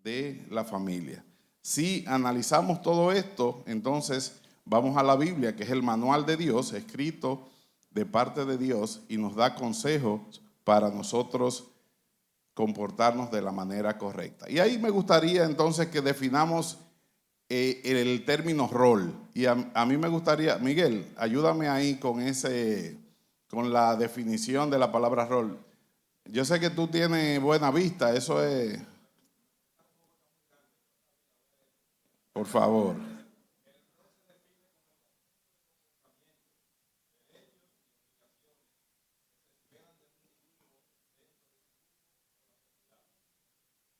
de la familia. Si analizamos todo esto, entonces vamos a la Biblia, que es el manual de Dios, escrito de parte de Dios, y nos da consejos para nosotros comportarnos de la manera correcta. Y ahí me gustaría entonces que definamos el término rol. Y a mí me gustaría, Miguel, ayúdame ahí con la definición de la palabra rol. Yo sé que tú tienes buena vista, eso es. Por favor.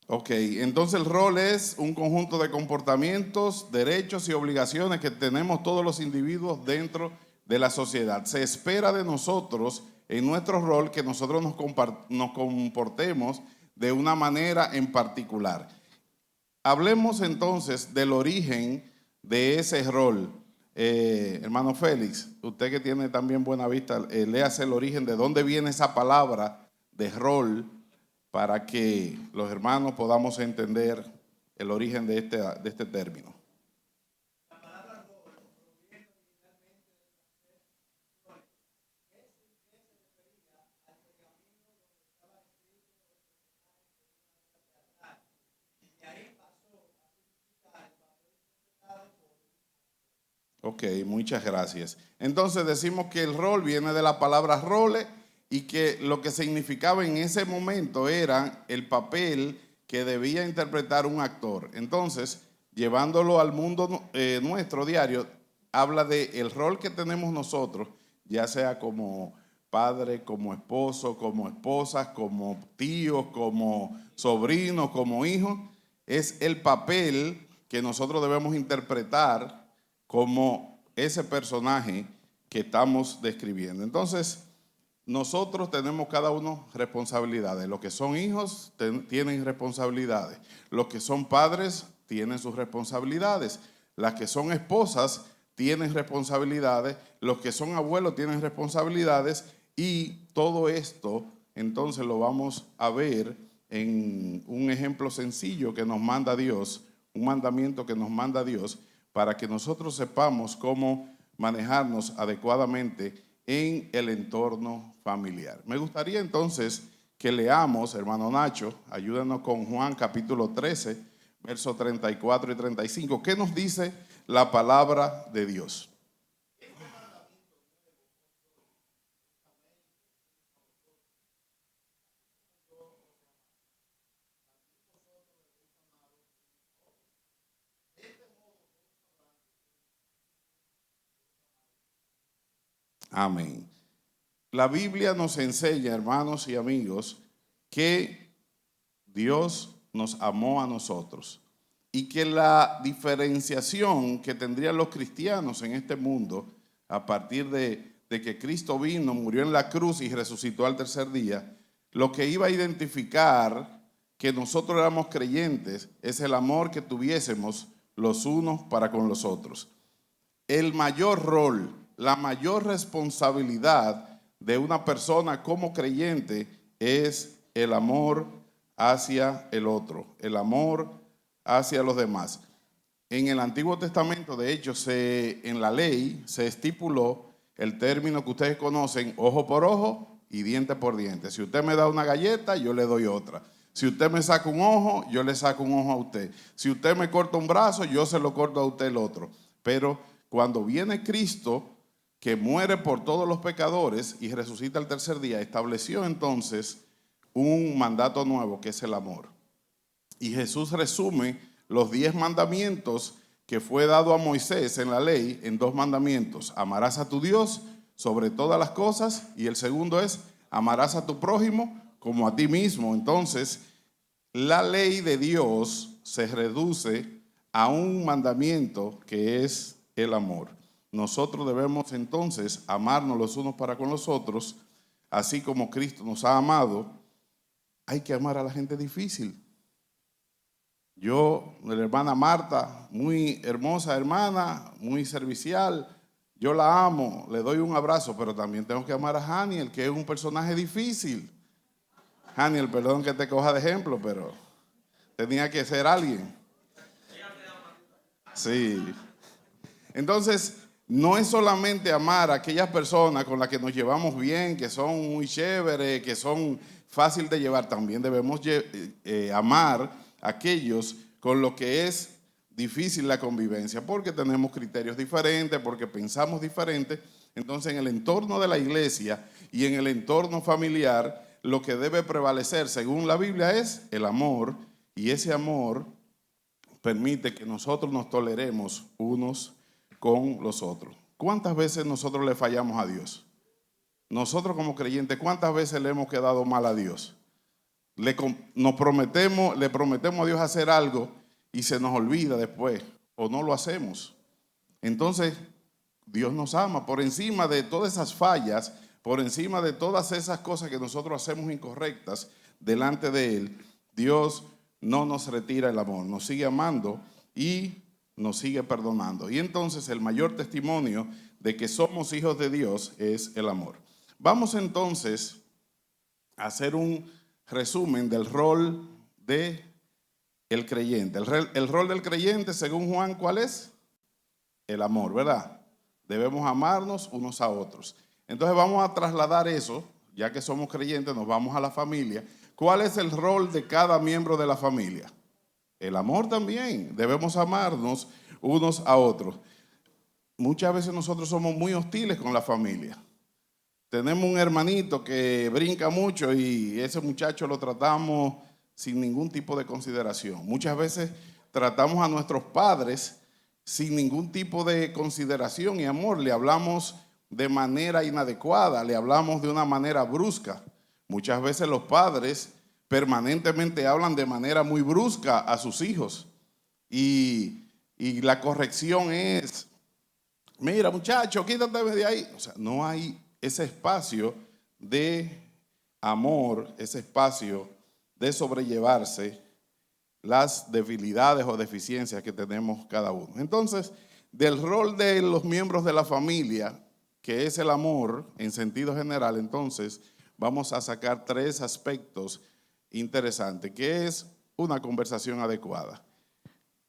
Ok, entonces el rol es un conjunto de comportamientos, derechos y obligaciones que tenemos todos los individuos dentro de la sociedad. Se espera de nosotros en nuestro rol que nosotros nos comportemos de una manera en particular. Hablemos entonces del origen de ese rol. Hermano Félix, usted que tiene también buena vista, léase el origen de dónde viene esa palabra de rol, para que los hermanos podamos entender el origen de este término. La palabra rol proviene originalmente de la que se refería al pergamino donde estaba escrito los personajes de una obra teatral. Y ahí pasó a significar el papel interpretado por. Ok, muchas gracias. Entonces decimos que el rol viene de la palabra role, y que lo que significaba en ese momento era el papel que debía interpretar un actor. Entonces, llevándolo al mundo nuestro diario, habla del rol que tenemos nosotros, ya sea como padre, como esposo, como esposas, como tíos, como sobrinos, como hijos. Es el papel que nosotros debemos interpretar como ese personaje que estamos describiendo. Entonces, nosotros tenemos cada uno responsabilidades. Los que son hijos tienen responsabilidades. Los que son padres tienen sus responsabilidades. Las que son esposas tienen responsabilidades. Los que son abuelos tienen responsabilidades. Y todo esto, entonces, lo vamos a ver en un ejemplo sencillo que nos manda Dios, un mandamiento que nos manda Dios, para que nosotros sepamos cómo manejarnos adecuadamente en el entorno familiar. Me gustaría entonces que leamos, hermano Nacho, ayúdanos con Juan capítulo 13, versos 34 y 35. ¿Qué nos dice la palabra de Dios? Amén. La Biblia nos enseña, hermanos y amigos, que Dios nos amó a nosotros y que la diferenciación que tendrían los cristianos en este mundo a partir de que Cristo vino, murió en la cruz y resucitó al tercer día, lo que iba a identificar que nosotros éramos creyentes es el amor que tuviésemos los unos para con los otros. El mayor rol, la mayor responsabilidad de una persona como creyente es el amor hacia el otro, el amor hacia los demás. En el Antiguo Testamento, de hecho, en la ley se estipuló el término que ustedes conocen, ojo por ojo y diente por diente. Si usted me da una galleta, yo le doy otra. Si usted me saca un ojo, yo le saco un ojo a usted. Si usted me corta un brazo, yo se lo corto a usted el otro. Pero cuando viene Cristo, que muere por todos los pecadores y resucita el tercer día, estableció entonces un mandato nuevo que es el amor. Y Jesús resume los 10 mandamientos que fue dado a Moisés en la ley en 2 mandamientos. Amarás a tu Dios sobre todas las cosas, y el segundo es amarás a tu prójimo como a ti mismo. Entonces, la ley de Dios se reduce a un mandamiento que es el amor. Nosotros debemos entonces amarnos los unos para con los otros, así como Cristo nos ha amado. Hay que amar a la gente difícil. Yo, la hermana Marta, muy hermosa hermana, muy servicial, yo la amo, le doy un abrazo, pero también tengo que amar a Haniel, que es un personaje difícil. Haniel, perdón que te coja de ejemplo, pero Tenía que ser alguien. Sí. Entonces, no es solamente amar a aquellas personas con las que nos llevamos bien, que son muy chéveres, que son fácil de llevar. También debemos amar a aquellos con los que es difícil la convivencia, porque tenemos criterios diferentes, porque pensamos diferente. Entonces, en el entorno de la iglesia y en el entorno familiar, lo que debe prevalecer, según la Biblia, es el amor, y ese amor permite que nosotros nos toleremos unos con los otros. ¿Cuántas veces nosotros le fallamos a Dios? Nosotros como creyentes, ¿cuántas veces le hemos quedado mal a Dios? Le prometemos a Dios hacer algo y se nos olvida después o no lo hacemos. Entonces, Dios nos ama por encima de todas esas fallas, por encima de todas esas cosas que nosotros hacemos incorrectas delante de Él. Dios no nos retira el amor, nos sigue amando y nos sigue perdonando. Y entonces el mayor testimonio de que somos hijos de Dios es el amor. Vamos entonces a hacer un resumen del rol de el creyente. El rol del creyente, según Juan, ¿cuál es? El amor, ¿verdad? Debemos amarnos unos a otros. Entonces vamos a trasladar eso, ya que somos creyentes, nos vamos a la familia. ¿Cuál es el rol de cada miembro de la familia? El amor también. Debemos amarnos unos a otros. Muchas veces nosotros somos muy hostiles con la familia. Tenemos un hermanito que brinca mucho y ese muchacho lo tratamos sin ningún tipo de consideración. Muchas veces tratamos a nuestros padres sin ningún tipo de consideración y amor. Le hablamos de manera inadecuada, le hablamos de una manera brusca. Muchas veces los padres permanentemente hablan de manera muy brusca a sus hijos y la corrección es: mira muchacho, quítate de ahí. O sea, no hay ese espacio de amor, ese espacio de sobrellevarse las debilidades o deficiencias que tenemos cada uno. Entonces, del rol de los miembros de la familia, que es el amor en sentido general, entonces vamos a sacar 3 aspectos interesantes, que es una conversación adecuada.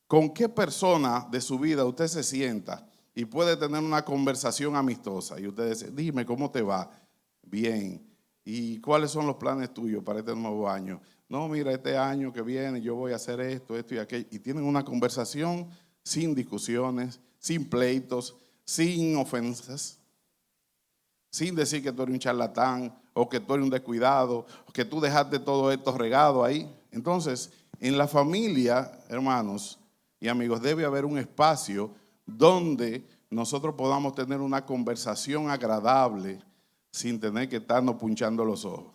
¿Con qué persona de su vida usted se sienta y puede tener una conversación amistosa? Y usted dice: dime, ¿cómo te va? Bien. ¿Y cuáles son los planes tuyos para este nuevo año? No, mira, este año que viene yo voy a hacer esto, esto y aquello. Y tienen una conversación sin discusiones, sin pleitos, sin ofensas, sin decir que tú eres un charlatán o que tú eres un descuidado o que tú dejaste todo esto regado ahí. Entonces, en la familia, hermanos y amigos, debe haber un espacio donde nosotros podamos tener una conversación agradable sin tener que estarnos punchando los ojos.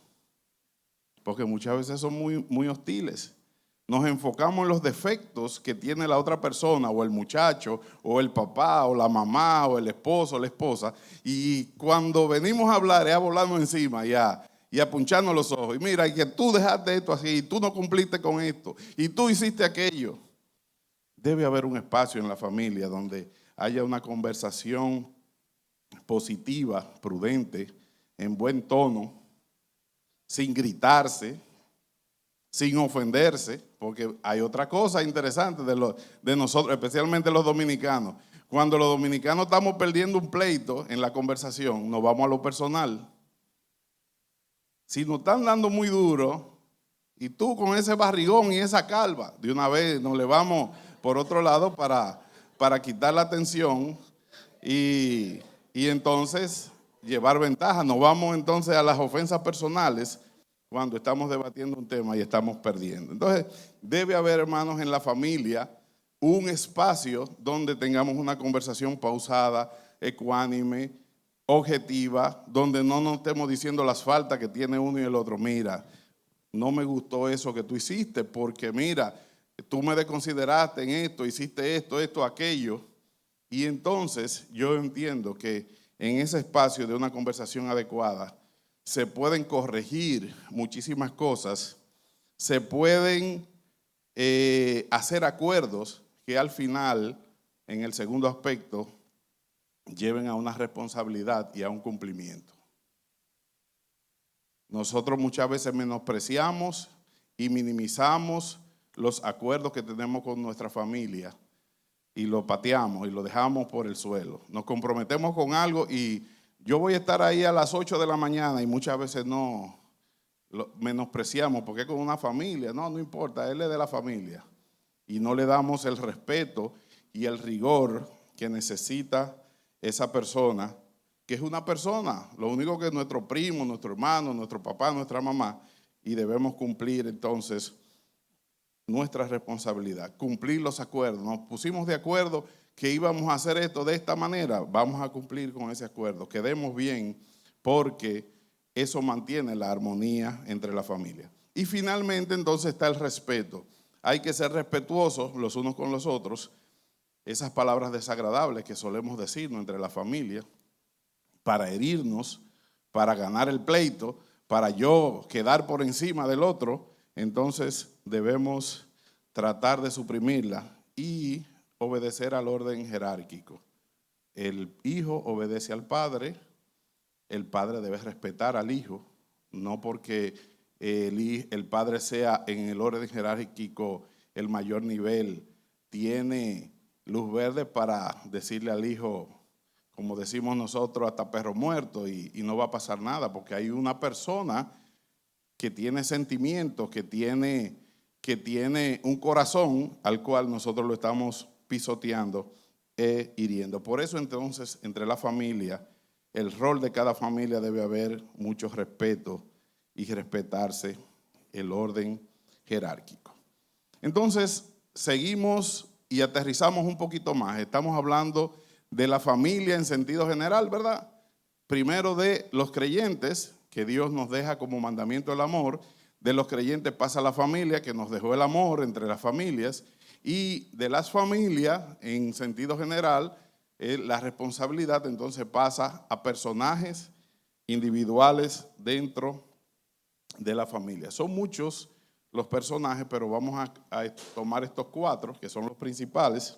Porque muchas veces son muy hostiles. Nos enfocamos en los defectos que tiene la otra persona, o el muchacho, o el papá, o la mamá, o el esposo, o la esposa. Y cuando venimos a hablar, es a volarnos encima y a puncharnos los ojos. Y mira, y que tú dejaste esto así, y tú no cumpliste con esto, y tú hiciste aquello. Debe haber un espacio en la familia donde haya una conversación positiva, prudente, en buen tono, sin gritarse, sin ofenderse, porque hay otra cosa interesante de nosotros, especialmente los dominicanos. Cuando los dominicanos estamos perdiendo un pleito en la conversación, nos vamos a lo personal. Si nos están dando muy duro, y tú con ese barrigón y esa calva, de una vez nos le vamos por otro lado para quitar la atención y entonces llevar ventaja. Nos vamos entonces a las ofensas personales cuando estamos debatiendo un tema y estamos perdiendo. Entonces, debe haber, hermanos, en la familia un espacio donde tengamos una conversación pausada, ecuánime, objetiva, donde no nos estemos diciendo las faltas que tiene uno y el otro. Mira, no me gustó eso que tú hiciste porque mira, tú me desconsideraste en esto, hiciste esto, aquello. Y entonces yo entiendo que en ese espacio de una conversación adecuada se pueden corregir muchísimas cosas, se pueden hacer acuerdos que al final, en el segundo aspecto, lleven a una responsabilidad y a un cumplimiento. Nosotros muchas veces menospreciamos y minimizamos los acuerdos que tenemos con nuestra familia y lo pateamos y lo dejamos por el suelo. Nos comprometemos con algo y yo voy a estar ahí a las 8 de la mañana y muchas veces no lo menospreciamos porque es con una familia. No, no importa, él es de la familia. Y no le damos el respeto y el rigor que necesita esa persona, que es una persona. Lo único que es nuestro primo, nuestro hermano, nuestro papá, nuestra mamá, y debemos cumplir entonces nuestra responsabilidad, cumplir los acuerdos. Nos pusimos de acuerdo que íbamos a hacer esto de esta manera, vamos a cumplir con ese acuerdo. Quedemos bien porque eso mantiene la armonía entre la familia. Y finalmente entonces está el respeto. Hay que ser respetuosos los unos con los otros. Esas palabras desagradables que solemos decirnos entre la familia para herirnos, para ganar el pleito, para yo quedar por encima del otro, entonces debemos tratar de suprimirla y obedecer al orden jerárquico. El hijo obedece al padre, el padre debe respetar al hijo, no porque el padre sea en el orden jerárquico el mayor nivel, tiene luz verde para decirle al hijo, como decimos nosotros, hasta perro muerto y no va a pasar nada, porque hay una persona que tiene sentimientos, que tiene un corazón al cual nosotros lo estamos pisoteando e hiriendo. Por eso entonces entre la familia, el rol de cada familia debe haber mucho respeto y respetarse el orden jerárquico. Entonces seguimos y aterrizamos un poquito más. Estamos hablando de la familia en sentido general, ¿verdad? Primero de los creyentes, que Dios nos deja como mandamiento el amor. De los creyentes pasa a la familia, que nos dejó el amor entre las familias. Y de las familias, en sentido general, la responsabilidad entonces pasa a personajes individuales dentro de la familia. Son muchos los personajes, pero vamos a tomar estos 4, que son los principales.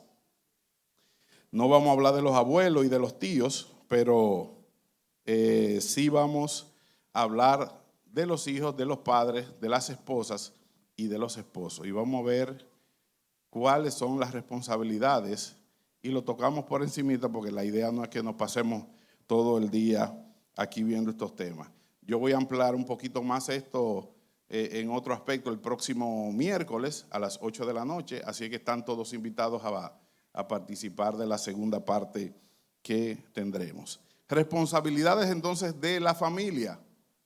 No vamos a hablar de los abuelos y de los tíos, pero sí vamos a hablar de los hijos, de los padres, de las esposas y de los esposos. Y vamos a ver cuáles son las responsabilidades y lo tocamos por encimita porque la idea no es que nos pasemos todo el día aquí viendo estos temas. Yo voy a ampliar un poquito más esto en otro aspecto el próximo miércoles a las 8 de la noche, así que están todos invitados a participar de la segunda parte que tendremos. Responsabilidades entonces de la familia,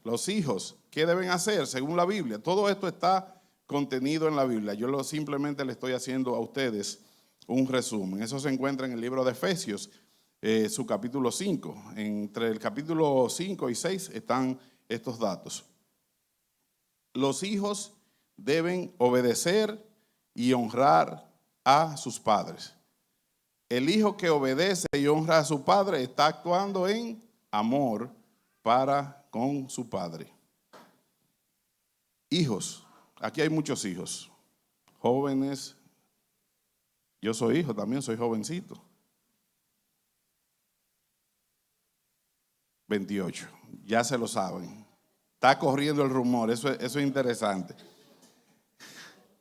los hijos, ¿qué deben hacer según la Biblia? Todo esto está contenido en la Biblia. Yo simplemente le estoy haciendo a ustedes un resumen. Eso se encuentra en el libro de Efesios, su capítulo 5. Entre el capítulo 5 y 6 están estos datos. Los hijos deben obedecer y honrar a sus padres. El hijo que obedece y honra a su padre está actuando en amor para con su padre. Hijos, aquí hay muchos hijos, jóvenes. Yo soy hijo también, soy jovencito. 28, ya se lo saben. Está corriendo el rumor, eso es interesante.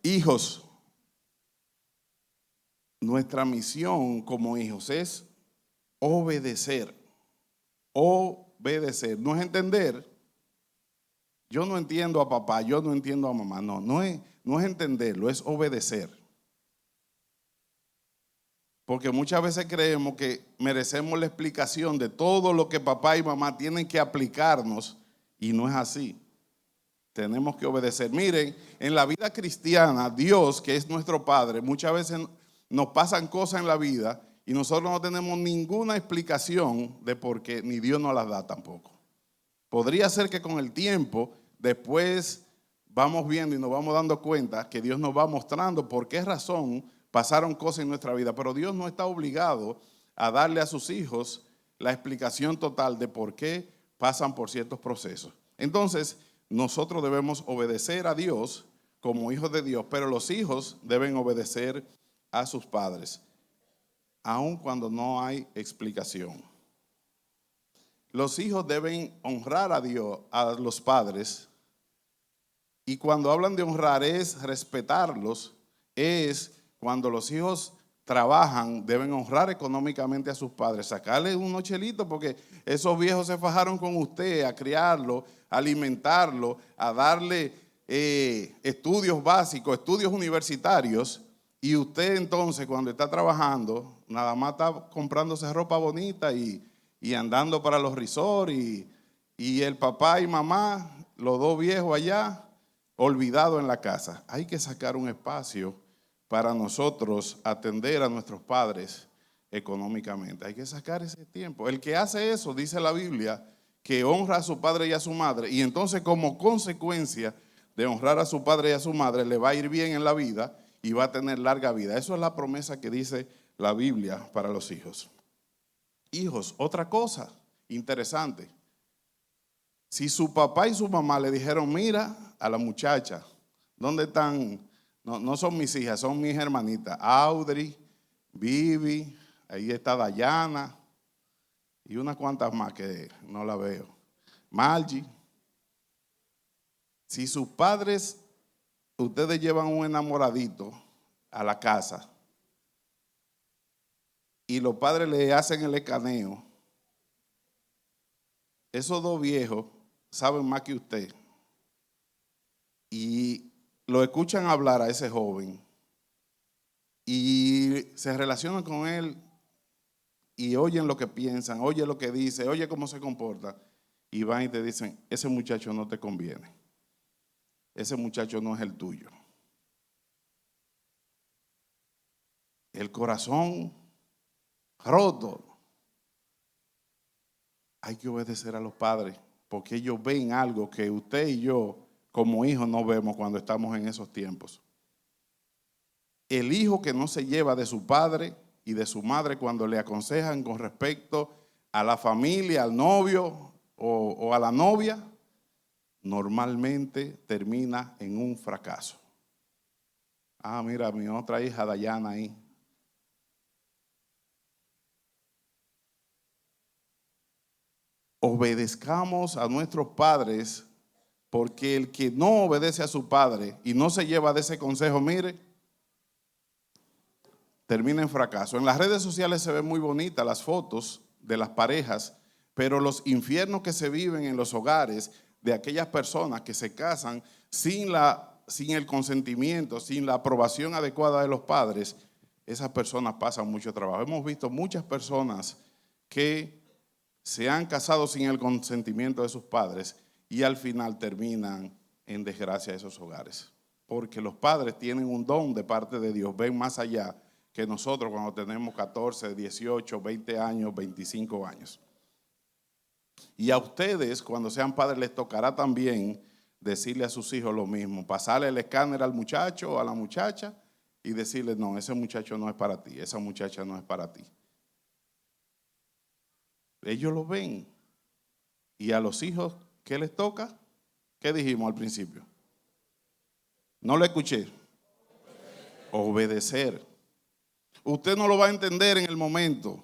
Hijos, nuestra misión como hijos es obedecer. Obedecer, no es entender. Yo no entiendo a papá, yo no entiendo a mamá. No es entenderlo, es obedecer. Porque muchas veces creemos que merecemos la explicación de todo lo que papá y mamá tienen que aplicarnos y no es así. Tenemos que obedecer. Miren, en la vida cristiana, Dios, que es nuestro Padre, muchas veces nos pasan cosas en la vida y nosotros no tenemos ninguna explicación de por qué, ni Dios nos las da tampoco. Podría ser que con el tiempo, después vamos viendo y nos vamos dando cuenta que Dios nos va mostrando por qué razón pasaron cosas en nuestra vida, pero Dios no está obligado a darle a sus hijos la explicación total de por qué pasan por ciertos procesos. Entonces, nosotros debemos obedecer a Dios como hijos de Dios, pero los hijos deben obedecer a sus padres, aun cuando no hay explicación. Los hijos deben honrar a Dios, a los padres, y cuando hablan de honrar es respetarlos es cuando los hijos trabajan, deben honrar económicamente a sus padres, sacarle unos chelitos, porque esos viejos se fajaron con usted a criarlo, a alimentarlo, a darle estudios básicos, estudios universitarios, y usted entonces cuando está trabajando, nada más está comprándose ropa bonita y andando para los resorts, y el papá y mamá, los dos viejos allá, olvidados en la casa. Hay que sacar un espacio para nosotros atender a nuestros padres económicamente. Hay que sacar ese tiempo. El que hace eso, dice la Biblia, que honra a su padre y a su madre, y entonces como consecuencia de honrar a su padre y a su madre, le va a ir bien en la vida y va a tener larga vida. Eso es la promesa que dice la Biblia para los hijos. Hijos, otra cosa interesante. Si su papá y su mamá le dijeron, mira a la muchacha, ¿dónde están? No son mis hijas, son mis hermanitas. Audrey, Vivi, ahí está Dayana y unas cuantas más que no la veo. Margie. Si sus padres, ustedes llevan un enamoradito a la casa y los padres le hacen el escaneo, esos dos viejos saben más que usted y lo escuchan hablar a ese joven y se relacionan con él y oyen lo que piensan, oyen lo que dice, oyen cómo se comporta y van y te dicen, ese muchacho no te conviene, ese muchacho no es el tuyo. El corazón roto. Hay que obedecer a los padres porque ellos ven algo que usted y yo como hijos no vemos cuando estamos en esos tiempos. El hijo que no se lleva de su padre y de su madre cuando le aconsejan con respecto a la familia, al novio o a la novia, normalmente termina en un fracaso. Ah, mira, mi otra hija Dayana ahí. Obedezcamos a nuestros padres, porque el que no obedece a su padre y no se lleva de ese consejo, mire, termina en fracaso. En las redes sociales se ven muy bonitas las fotos de las parejas, pero los infiernos que se viven en los hogares de aquellas personas que se casan sin el consentimiento, sin la aprobación adecuada de los padres, esas personas pasan mucho trabajo. Hemos visto muchas personas que se han casado sin el consentimiento de sus padres y al final terminan en desgracia esos hogares. Porque los padres tienen un don de parte de Dios, ven más allá que nosotros cuando tenemos 14, 18, 20 años, 25 años. Y a ustedes, cuando sean padres, les tocará también decirle a sus hijos lo mismo, pasarle el escáner al muchacho o a la muchacha y decirle, no, ese muchacho no es para ti, esa muchacha no es para ti. Ellos lo ven. Y a los hijos, ¿qué les toca? ¿Qué dijimos al principio? No lo escuché. Obedecer. Usted no lo va a entender en el momento,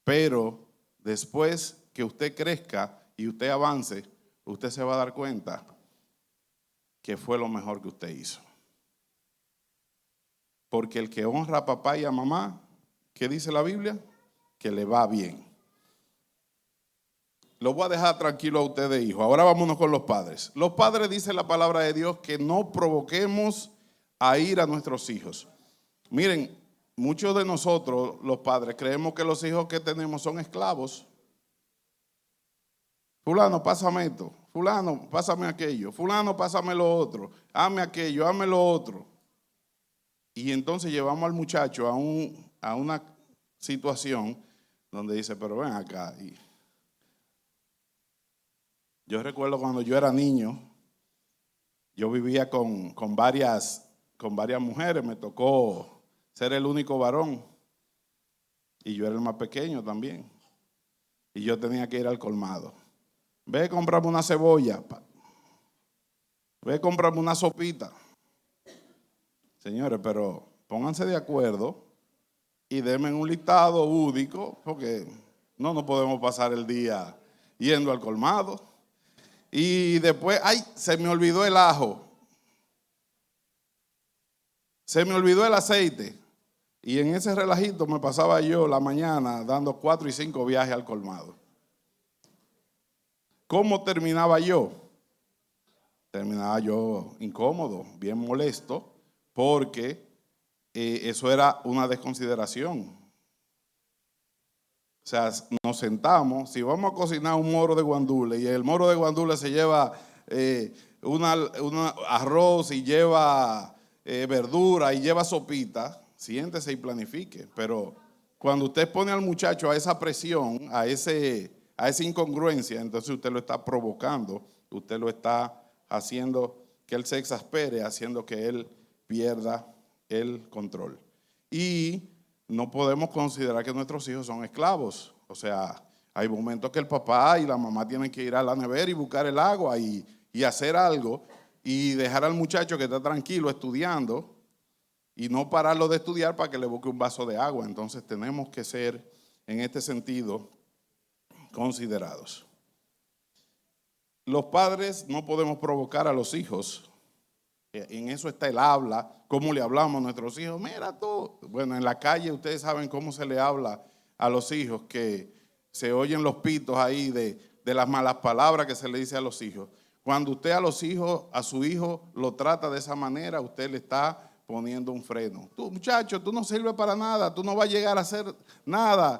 pero después que usted crezca y usted avance, usted se va a dar cuenta que fue lo mejor que usted hizo. Porque el que honra a papá y a mamá, ¿qué dice la Biblia? Que le va bien. Lo voy a dejar tranquilo a ustedes, hijos. Ahora vámonos con los padres. Los padres, dice la palabra de Dios, que no provoquemos a ir a nuestros hijos. Miren, muchos de nosotros, los padres, creemos que los hijos que tenemos son esclavos. Fulano, pásame esto. Fulano, pásame aquello. Fulano, pásame lo otro. Hazme aquello, hazme lo otro. Y entonces llevamos al muchacho a una situación donde dice, pero ven acá. Yo recuerdo cuando yo era niño, yo vivía con varias mujeres, me tocó ser el único varón y yo era el más pequeño también. Y yo tenía que ir al colmado. Ve a comprarme una cebolla, ve a comprarme una sopita. Señores, pero pónganse de acuerdo y denme un listado único, porque no podemos pasar el día yendo al colmado. Y después, ay, se me olvidó el ajo. Se me olvidó el aceite. Y en ese relajito me pasaba yo la mañana dando 4 y 5 viajes al colmado. ¿Cómo terminaba yo? Terminaba yo incómodo, bien molesto, porque eso era una desconsideración. O sea, nos sentamos, si vamos a cocinar un moro de guandule y el moro de guandule se lleva arroz y lleva verdura y lleva sopita, siéntese y planifique. Pero cuando usted pone al muchacho a esa presión, a esa incongruencia, entonces usted lo está provocando, usted lo está haciendo que él se exaspere, haciendo que él pierda el control. Y no podemos considerar que nuestros hijos son esclavos. O sea, hay momentos que el papá y la mamá tienen que ir a la nevera y buscar el agua y hacer algo y dejar al muchacho que está tranquilo estudiando y no pararlo de estudiar para que le busque un vaso de agua. Entonces tenemos que ser, en este sentido, considerados. Los padres no podemos provocar a los hijos. En eso está el habla, cómo le hablamos a nuestros hijos. Mira tú, bueno, en la calle ustedes saben cómo se le habla a los hijos, que se oyen los pitos ahí de las malas palabras que se le dice a los hijos. Cuando usted a su hijo lo trata de esa manera, usted le está poniendo un freno. Tú, muchacho, tú no sirves para nada, tú no vas a llegar a hacer nada,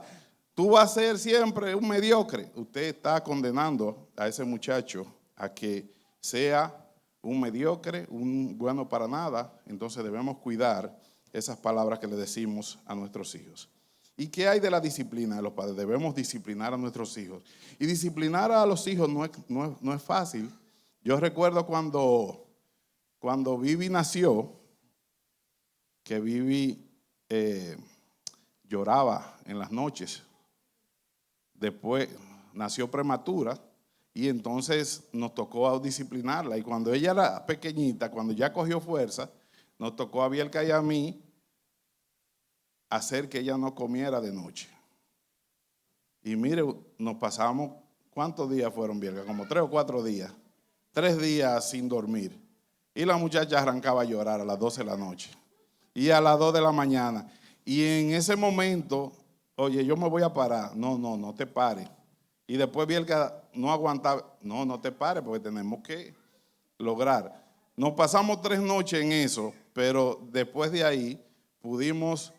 tú vas a ser siempre un mediocre. Usted está condenando a ese muchacho a que sea un mediocre, un bueno para nada. Entonces debemos cuidar esas palabras que le decimos a nuestros hijos. ¿Y qué hay de la disciplina de los padres? Debemos disciplinar a nuestros hijos. Y disciplinar a los hijos no es fácil. Yo recuerdo cuando Vivi nació, que Vivi lloraba en las noches. Después nació prematura. Y entonces nos tocó disciplinarla. Y cuando ella era pequeñita, cuando ya cogió fuerza, nos tocó a Bielka y a mí hacer que ella no comiera de noche. Y mire, nos pasamos, ¿cuántos días fueron, Bielka? Como 3 o 4 días. 3 días sin dormir. Y la muchacha arrancaba a llorar a las 12 de la noche. Y a las 2 de la mañana. Y en ese momento, oye, yo me voy a parar. No te pares. Y después Bielka no aguantaba, no te pares porque tenemos que lograr. Nos pasamos 3 noches en eso, pero después de ahí pudimos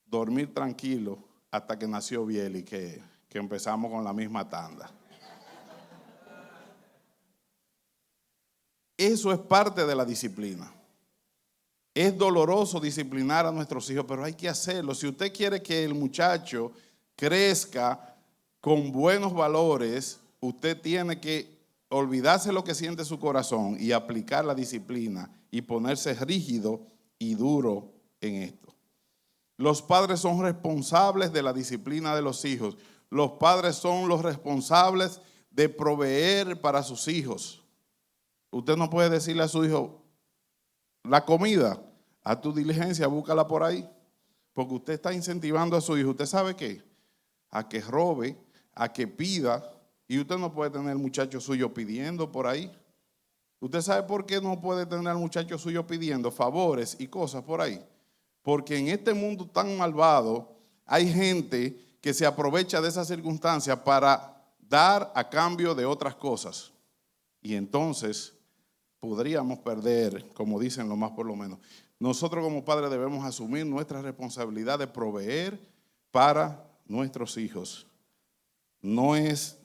dormir tranquilos hasta que nació Biel y que empezamos con la misma tanda. Eso es parte de la disciplina. Es doloroso disciplinar a nuestros hijos, pero hay que hacerlo. Si usted quiere que el muchacho crezca con buenos valores, usted tiene que olvidarse lo que siente su corazón y aplicar la disciplina y ponerse rígido y duro en esto. Los padres son responsables de la disciplina de los hijos. Los padres son los responsables de proveer para sus hijos. Usted no puede decirle a su hijo, la comida, a tu diligencia, búscala por ahí, porque usted está incentivando a su hijo. ¿Usted sabe qué? A que robe, a que pida, y usted no puede tener el muchacho suyo pidiendo por ahí. ¿Usted sabe por qué no puede tener al muchacho suyo pidiendo favores y cosas por ahí? Porque en este mundo tan malvado hay gente que se aprovecha de esa circunstancia para dar a cambio de otras cosas. Y entonces podríamos perder, como dicen lo más por lo menos. Nosotros como padres debemos asumir nuestra responsabilidad de proveer para nuestros hijos. No es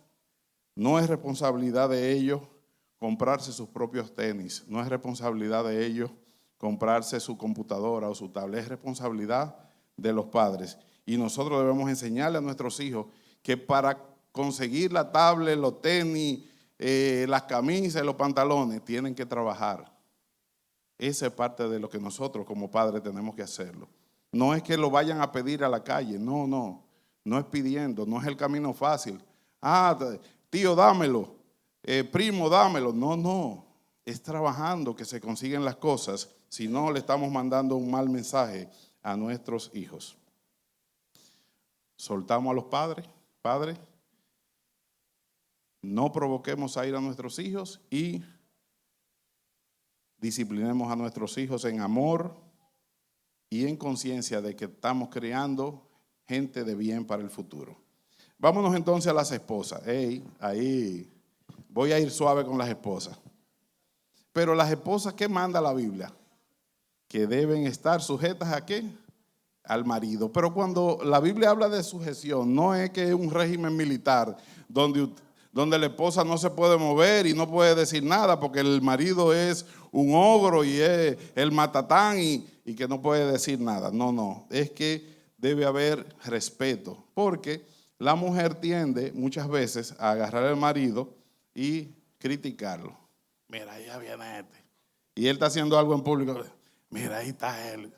responsabilidad de ellos comprarse sus propios tenis, no es responsabilidad de ellos comprarse su computadora o su tablet, es responsabilidad de los padres. Y nosotros debemos enseñarle a nuestros hijos que para conseguir la tablet, los tenis, las camisas y los pantalones, tienen que trabajar. Esa es parte de lo que nosotros como padres tenemos que hacerlo. No es que lo vayan a pedir a la calle, no es pidiendo, no es el camino fácil. Tío, dámelo, primo, dámelo. No, es trabajando que se consiguen las cosas, si no le estamos mandando un mal mensaje a nuestros hijos. Soltamos a los padres, no provoquemos a ir a nuestros hijos y disciplinemos a nuestros hijos en amor, y en conciencia de que estamos creando gente de bien para el futuro. Vámonos entonces a las esposas. Ahí voy a ir suave con las esposas. Pero las esposas, ¿qué manda la Biblia? Que deben estar sujetas ¿a qué? Al marido. Pero cuando la Biblia habla de sujeción, no es que es un régimen militar donde la esposa no se puede mover y no puede decir nada porque el marido es un ogro y es el matatán y que no puede decir nada. No, es que debe haber respeto, porque la mujer tiende muchas veces a agarrar al marido y criticarlo. Mira, ya viene este. Y él está haciendo algo en público. Mira, ahí está él.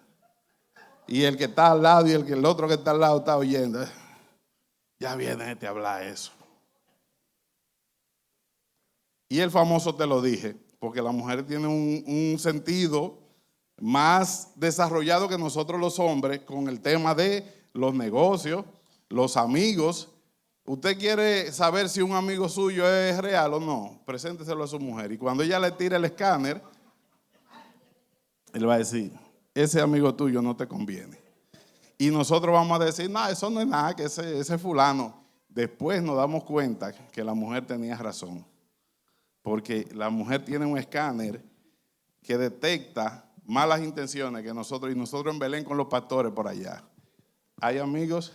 Y el que está al lado y el otro que está al lado está oyendo. Ya viene este a hablar eso. Y el famoso te lo dije, porque la mujer tiene un sentido más desarrollado que nosotros los hombres con el tema de los negocios, los amigos. Usted quiere saber si un amigo suyo es real o no, presénteselo a su mujer. Y cuando ella le tire el escáner, él va a decir, ese amigo tuyo no te conviene. Y nosotros vamos a decir, no, eso no es nada, que ese fulano. Después nos damos cuenta que la mujer tenía razón. Porque la mujer tiene un escáner que detecta malas intenciones que nosotros, y nosotros en Belén con los pastores por allá. Hay amigos,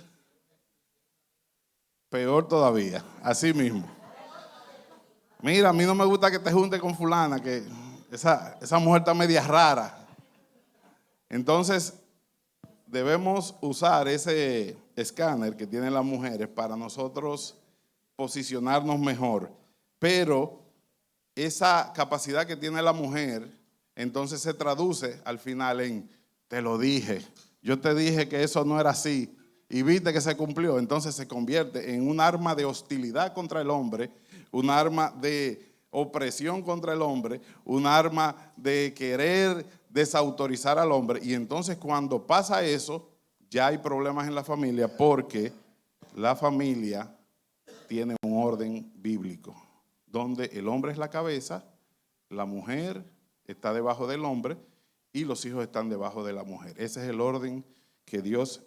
peor todavía, así mismo. Mira, a mí no me gusta que te junte con fulana, que esa mujer está media rara. Entonces, debemos usar ese escáner que tienen las mujeres para nosotros posicionarnos mejor. Pero esa capacidad que tiene la mujer, entonces se traduce al final en, te lo dije, yo te dije que eso no era así y viste que se cumplió. Entonces se convierte en un arma de hostilidad contra el hombre, un arma de opresión contra el hombre, un arma de querer desautorizar al hombre. Y entonces cuando pasa eso, ya hay problemas en la familia, porque la familia tiene un orden bíblico, donde el hombre es la cabeza, la mujer está debajo del hombre y los hijos están debajo de la mujer. Ese es el orden que Dios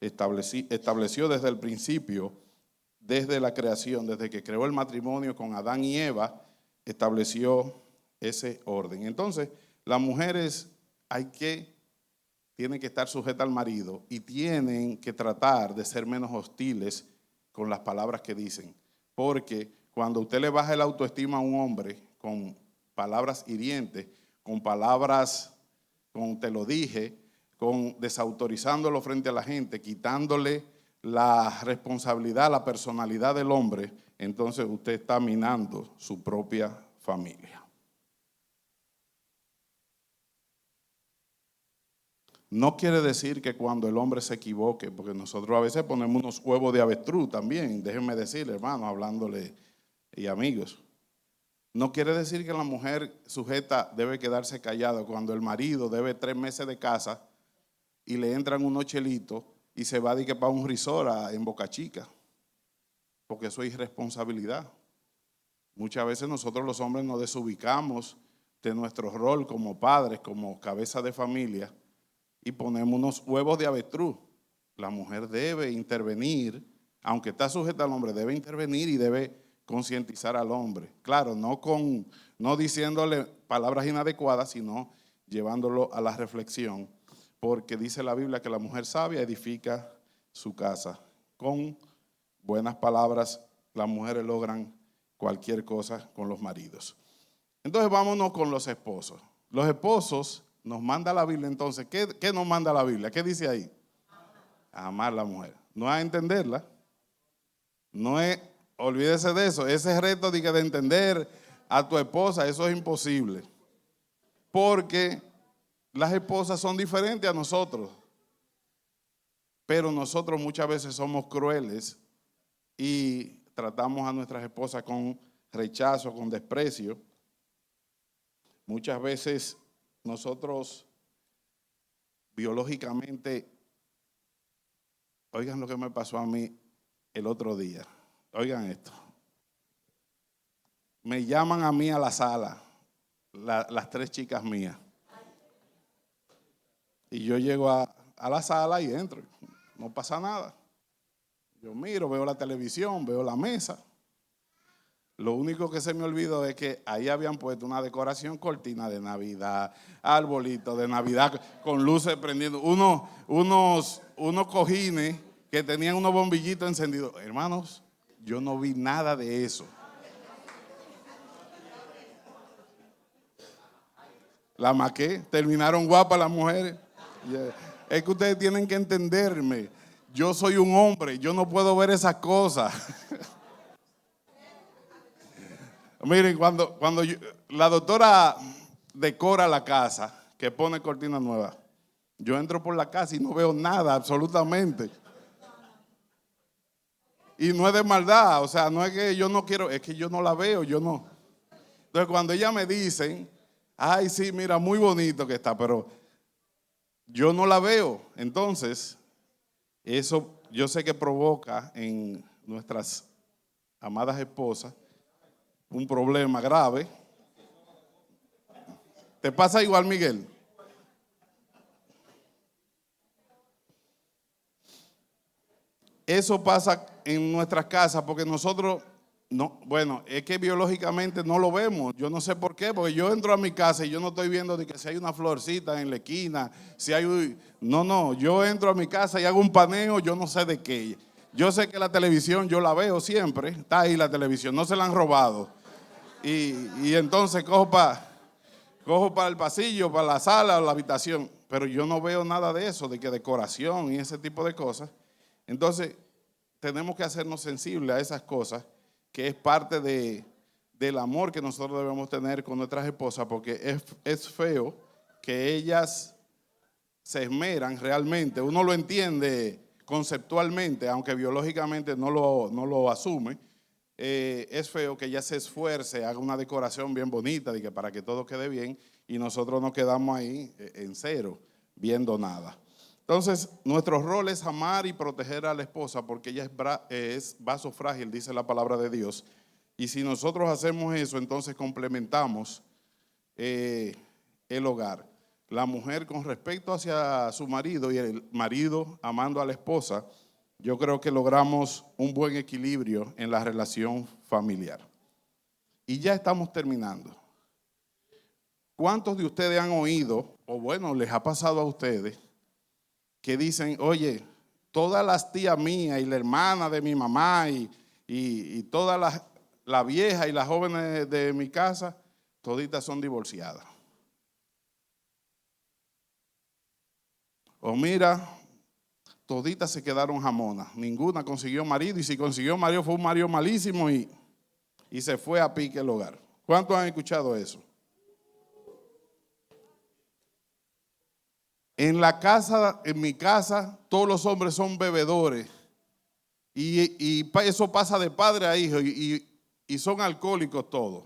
estableció desde el principio, desde la creación, desde que creó el matrimonio con Adán y Eva, estableció ese orden. Entonces, las mujeres tienen que estar sujetas al marido y tienen que tratar de ser menos hostiles con las palabras que dicen, porque cuando usted le baja el autoestima a un hombre con palabras hirientes, con palabras, con te lo dije, con desautorizándolo frente a la gente, quitándole la responsabilidad, la personalidad del hombre, entonces usted está minando su propia familia. No quiere decir que cuando el hombre se equivoque, porque nosotros a veces ponemos unos huevos de avestruz también, déjenme decirle, hermano, hablándole y amigos. No quiere decir que la mujer sujeta debe quedarse callada cuando el marido debe 3 meses de casa y le entran unos chelitos y se va para un resort en Boca Chica, porque eso es irresponsabilidad. Muchas veces nosotros los hombres nos desubicamos de nuestro rol como padres, como cabeza de familia, y ponemos unos huevos de avestruz. La mujer debe intervenir, aunque está sujeta al hombre, debe intervenir y debe concientizar al hombre. Claro, no diciéndole palabras inadecuadas, sino llevándolo a la reflexión, porque dice la Biblia que la mujer sabia edifica su casa. Con buenas palabras las mujeres logran cualquier cosa con los maridos. Entonces vámonos con los esposos. Los esposos nos manda la Biblia entonces. ¿Qué nos manda la Biblia? ¿Qué dice ahí? A amar a la mujer. No a entenderla. No es, olvídese de eso. Ese reto de entender a tu esposa, eso es imposible. Porque las esposas son diferentes a nosotros. Pero nosotros muchas veces somos crueles y tratamos a nuestras esposas con rechazo, con desprecio. Muchas veces nosotros biológicamente, oigan lo que me pasó a mí el otro día, oigan esto. Me llaman a mí a la sala, las 3 chicas mías. Y yo llego a la sala y entro. No pasa nada. Yo miro, veo la televisión, veo la mesa. Lo único que se me olvidó es que ahí habían puesto una decoración, cortina de Navidad, arbolito de Navidad con luces prendiendo, unos cojines que tenían unos bombillitos encendidos. Hermanos, yo no vi nada de eso. La maqué, terminaron guapas las mujeres. Es que ustedes tienen que entenderme. Yo soy un hombre, yo no puedo ver esas cosas. Miren, cuando la doctora decora la casa, que pone cortina nueva, yo entro por la casa y no veo nada, absolutamente. Y no es de maldad, o sea, no es que yo no quiero, es que yo no la veo, yo no. Entonces, cuando ella me dicen, ay, sí, mira, muy bonito que está, pero yo no la veo. Entonces, eso yo sé que provoca en nuestras amadas esposas un problema grave. ¿Te pasa igual, Miguel? Eso pasa en nuestras casas porque nosotros, no, bueno, es que biológicamente no lo vemos. Yo no sé por qué, porque yo entro a mi casa y yo no estoy viendo de que si hay una florcita en la esquina, si hay, no, yo entro a mi casa y hago un paneo, yo no sé de qué. Yo sé que la televisión yo la veo siempre, está ahí la televisión, no se la han robado. Y entonces cojo para el pasillo, para la sala o la habitación, pero yo no veo nada de eso, de que decoración y ese tipo de cosas. Entonces, tenemos que hacernos sensibles a esas cosas, que es parte del amor que nosotros debemos tener con nuestras esposas, porque es feo que ellas se esmeran realmente. Uno lo entiende conceptualmente, aunque biológicamente no lo asume. Es feo que ella se esfuerce, haga una decoración bien bonita para que todo quede bien y nosotros nos quedamos ahí en cero, viendo nada. Entonces, nuestro rol es amar y proteger a la esposa porque ella es vaso frágil, dice la palabra de Dios. Y si nosotros hacemos eso, entonces complementamos el hogar. La mujer con respecto hacia su marido y el marido amando a la esposa, yo creo que logramos un buen equilibrio en la relación familiar. Y ya estamos terminando. ¿Cuántos de ustedes han oído, o bueno, les ha pasado a ustedes, que dicen, oye, todas las tías mías y la hermana de mi mamá y todas las viejas y las jóvenes de mi casa, toditas son divorciadas? O mira, toditas se quedaron jamonas, ninguna consiguió marido y si consiguió marido fue un marido malísimo y se fue a pique el hogar. ¿Cuántos han escuchado eso? En mi casa, todos los hombres son bebedores y eso pasa de padre a hijo y son alcohólicos todos.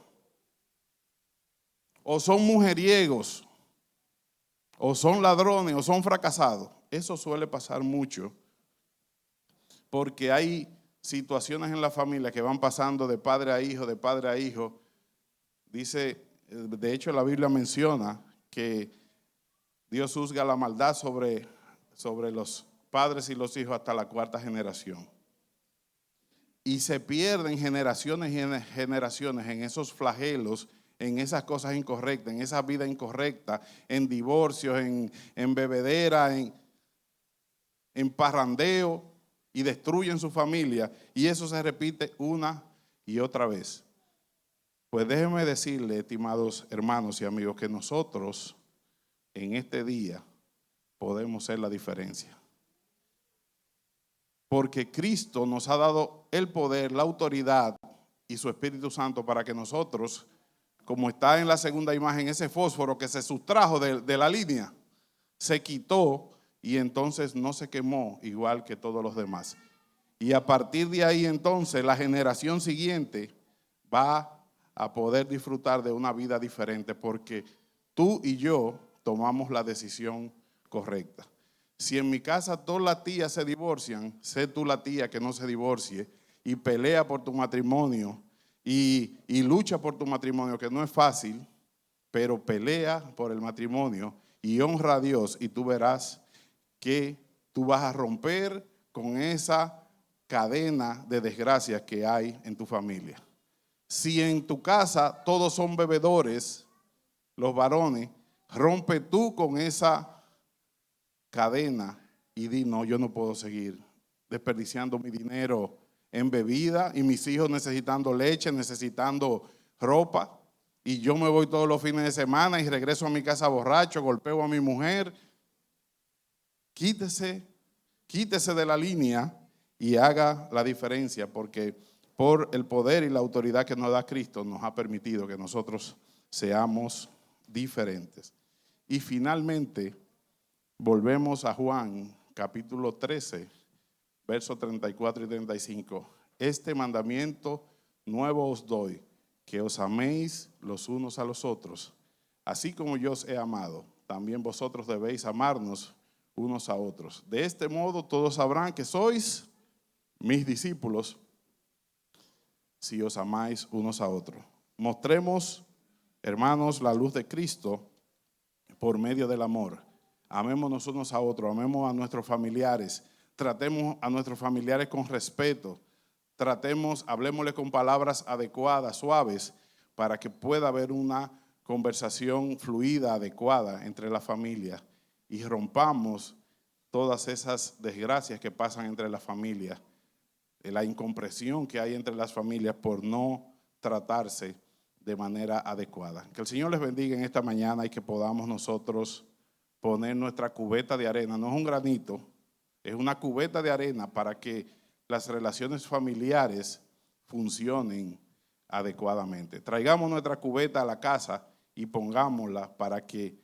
O son mujeriegos, o son ladrones, o son fracasados. Eso suele pasar mucho porque hay situaciones en la familia que van pasando de padre a hijo, de padre a hijo. Dice, de hecho la Biblia menciona que Dios juzga la maldad sobre los padres y los hijos hasta la cuarta generación. Y se pierden generaciones y generaciones en esos flagelos, en esas cosas incorrectas, en esa vida incorrecta, en divorcios, en bebedera, en parrandeo, y destruyen su familia. Y eso se repite una y otra vez. Pues déjenme decirle, estimados hermanos y amigos, que nosotros en este día podemos ser la diferencia. Porque Cristo nos ha dado el poder, la autoridad y su Espíritu Santo para que nosotros, como está en la segunda imagen, ese fósforo que se sustrajo de la línea, se quitó y entonces no se quemó igual que todos los demás. Y a partir de ahí entonces la generación siguiente va a poder disfrutar de una vida diferente porque tú y yo tomamos la decisión correcta. Si en mi casa todas las tías se divorcian, sé tú la tía que no se divorcie y pelea por tu matrimonio y lucha por tu matrimonio, que no es fácil, pero pelea por el matrimonio y honra a Dios, y tú verás que tú vas a romper con esa cadena de desgracias que hay en tu familia. Si en tu casa todos son bebedores, los varones, rompe tú con esa cadena y di, no, yo no puedo seguir desperdiciando mi dinero en bebida y mis hijos necesitando leche, necesitando ropa, y yo me voy todos los fines de semana y regreso a mi casa borracho, golpeo a mi mujer. Quítese de la línea y haga la diferencia, porque por el poder y la autoridad que nos da Cristo nos ha permitido que nosotros seamos diferentes. Y finalmente volvemos a Juan capítulo 13, versos 34 y 35. Este mandamiento nuevo os doy, que os améis los unos a los otros. Así como yo os he amado, también vosotros debéis amarnos unos a otros. De este modo todos sabrán que sois mis discípulos, si os amáis unos a otros. Mostremos, hermanos, la luz de Cristo por medio del amor. Amémonos unos a otros, amemos a nuestros familiares, tratemos a nuestros familiares con respeto, hablemosle con palabras adecuadas, suaves, para que pueda haber una conversación fluida, adecuada entre la familia, y rompamos todas esas desgracias que pasan entre las familias, la incomprensión que hay entre las familias por no tratarse de manera adecuada. Que el Señor les bendiga en esta mañana y que podamos nosotros poner nuestra cubeta de arena, no es un granito, es una cubeta de arena para que las relaciones familiares funcionen adecuadamente. Traigamos nuestra cubeta a la casa y pongámosla para que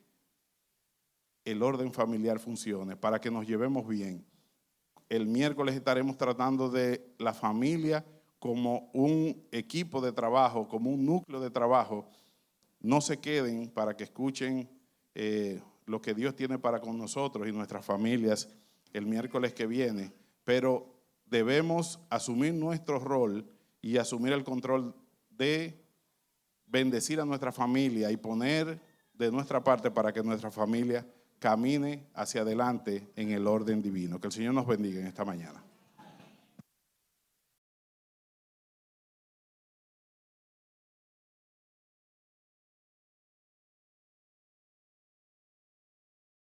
el orden familiar funcione, para que nos llevemos bien. El miércoles estaremos tratando de la familia como un equipo de trabajo, como un núcleo de trabajo. No se queden para que escuchen lo que Dios tiene para con nosotros y nuestras familias el miércoles que viene, pero debemos asumir nuestro rol y asumir el control de bendecir a nuestra familia y poner de nuestra parte para que nuestra familia camine hacia adelante en el orden divino. Que el Señor nos bendiga en esta mañana.